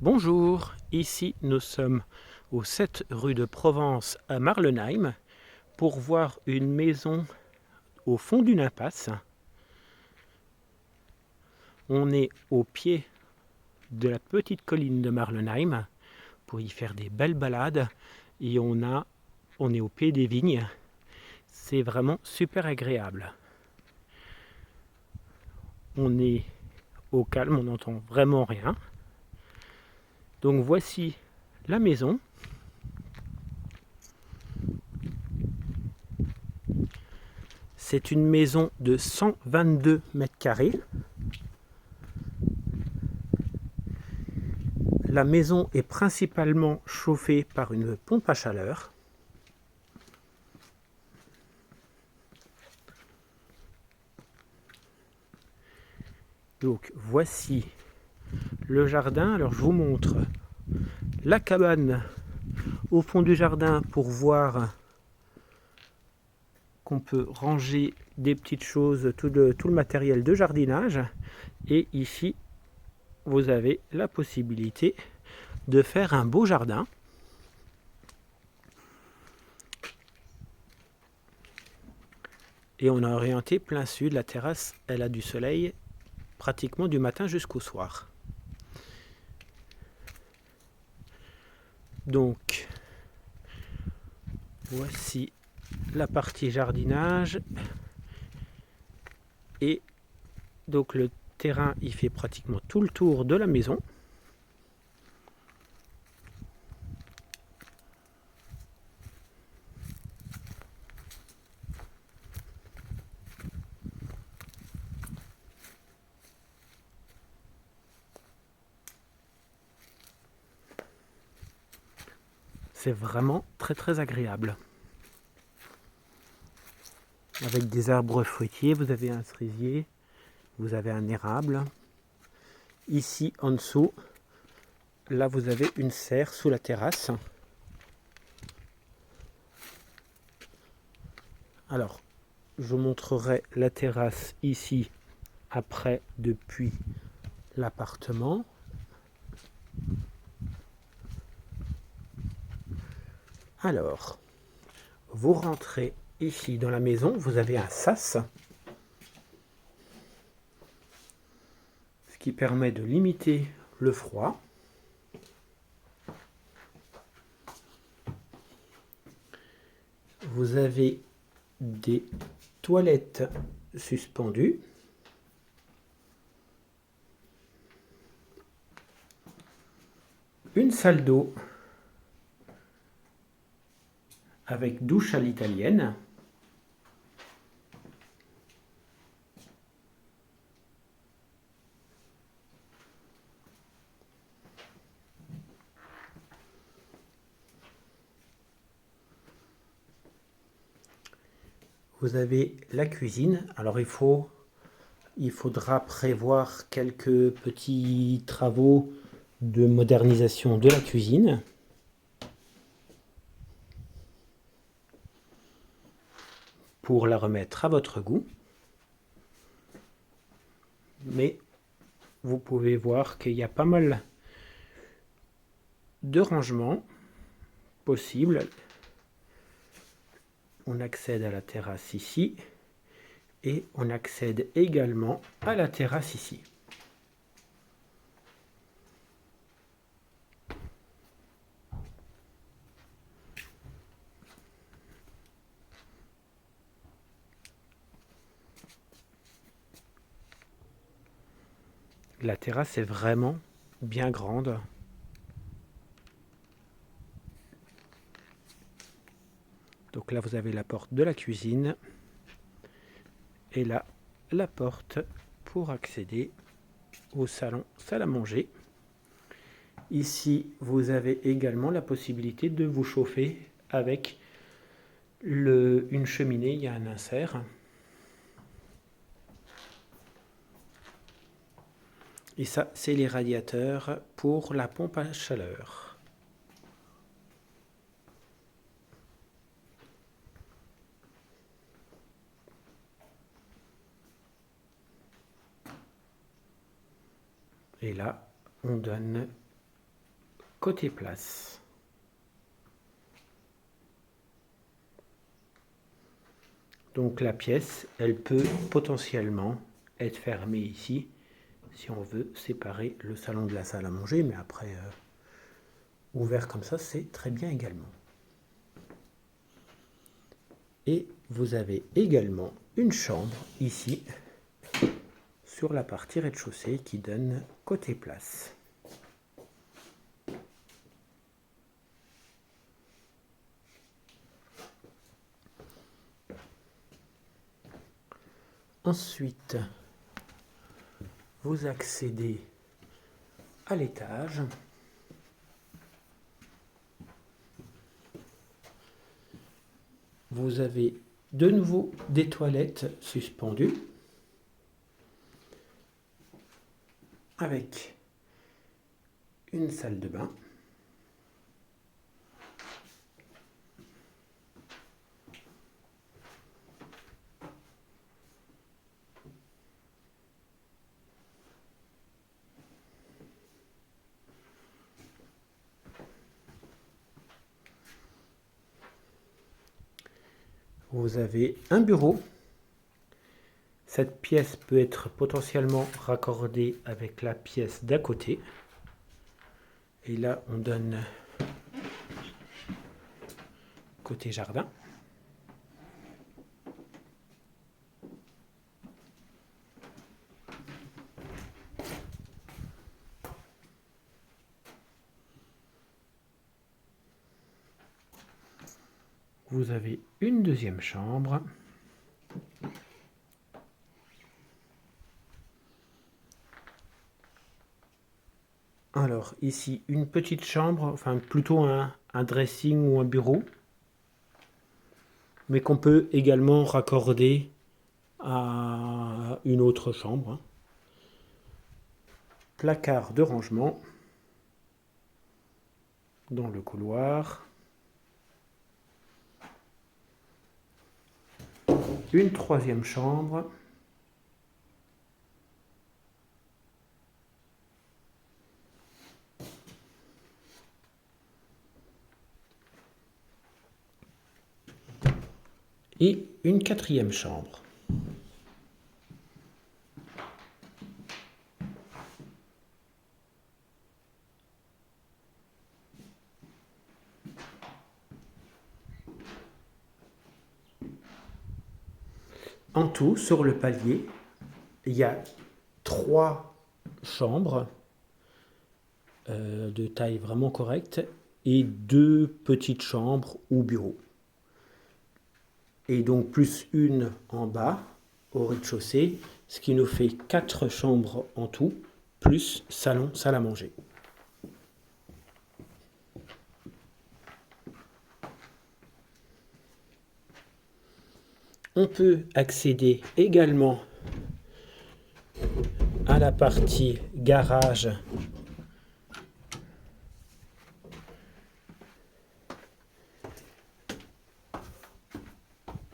Bonjour, ici nous sommes au 7 rue de Provence à Marlenheim pour voir une maison au fond d'une impasse. On est au pied de la petite colline de Marlenheim pour y faire des belles balades et on est au pied des vignes. C'est vraiment super agréable. On est au calme, on n'entend vraiment rien. Donc voici la maison. C'est une maison de 122 mètres carrés. La maison est principalement chauffée par une pompe à chaleur. Donc voici le jardin. Alors je vous montre la cabane au fond du jardin pour voir qu'on peut ranger des petites choses, tout le matériel de jardinage. Et ici, vous avez la possibilité de faire un beau jardin. Et on a orienté plein sud. La terrasse, elle a du soleil pratiquement du matin jusqu'au soir. Donc, voici la partie jardinage. Et donc le terrain, il fait pratiquement tout le tour de la maison. C'est vraiment très agréable. Avec des arbres fruitiers, vous avez un cerisier, vous avez un érable. Ici en dessous, là vous avez une serre sous la terrasse. Alors, je vous montrerai la terrasse ici, après, depuis l'appartement. Alors, vous rentrez ici dans la maison, vous avez un sas, ce qui permet de limiter le froid. Vous avez des toilettes suspendues. Une salle d'eau avec douche à l'italienne. Vous avez la cuisine. Alors il faudra prévoir quelques petits travaux de modernisation de la cuisine. Pour la remettre à votre goût. Mais vous pouvez voir qu'il y a pas mal de rangements possibles. On accède à la terrasse ici et on accède également à la terrasse ici. La terrasse est vraiment bien grande. Donc là, vous avez la porte de la cuisine. Et là, la porte pour accéder au salon salle à manger. Ici, vous avez également la possibilité de vous chauffer avec une cheminée. Il y a un insert. Et ça, c'est les radiateurs pour la pompe à chaleur. Et là, on donne côté place. Donc la pièce, elle peut potentiellement être fermée ici, si on veut séparer le salon de la salle à manger, mais après, ouvert comme ça, c'est très bien également. Et vous avez également une chambre ici, sur la partie rez-de-chaussée, qui donne côté place. Ensuite, vous accédez à l'étage. Vous avez de nouveau des toilettes suspendues avec une salle de bain. Vous avez un bureau. Cette pièce peut être potentiellement raccordée avec la pièce d'à côté. Et là, on donne côté jardin. Vous avez une deuxième chambre. Alors ici, une petite chambre, enfin plutôt un dressing ou un bureau, mais qu'on peut également raccorder à une autre chambre. Placard de rangement dans le couloir. Une troisième chambre. Et une quatrième chambre. En tout, sur le palier, il y a 3 chambres de taille vraiment correcte et 2 petites chambres ou bureaux. Et donc plus une en bas, au rez-de-chaussée, ce qui nous fait 4 chambres en tout, plus salon, salle à manger. On peut accéder également à la partie garage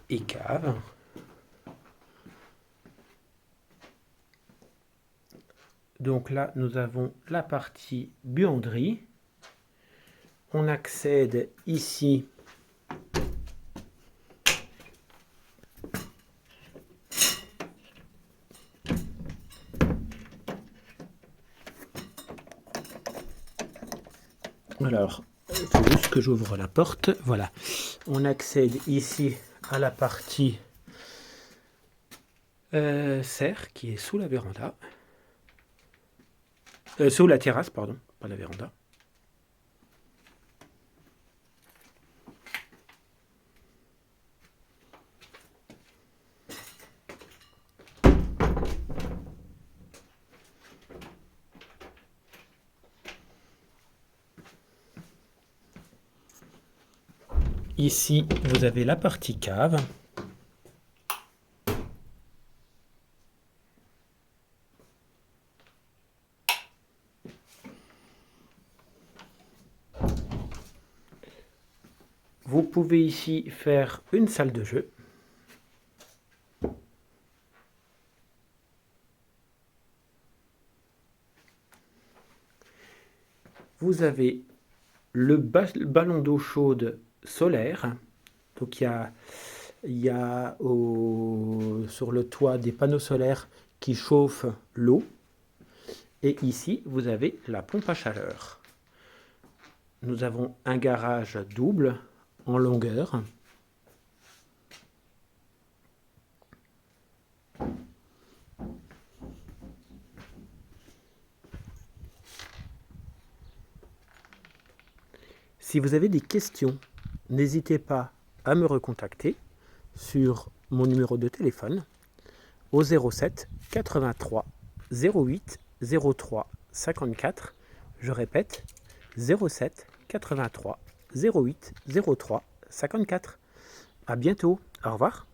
et cave. Donc là, nous avons la partie buanderie. On accède ici alors, il faut juste que j'ouvre la porte. Voilà. On accède ici à la partie serre qui est sous la véranda. Sous la terrasse, pardon, pas la véranda. Ici, vous avez la partie cave. Vous pouvez ici faire une salle de jeu. Vous avez le ballon d'eau chaude solaire. Donc il y a sur le toit des panneaux solaires qui chauffent l'eau. Et ici, vous avez la pompe à chaleur. Nous avons un garage double en longueur. Si vous avez des questions, n'hésitez pas à me recontacter sur mon numéro de téléphone au 07 83 08 03 54. Je répète, 07 83 08 03 54. À bientôt. Au revoir.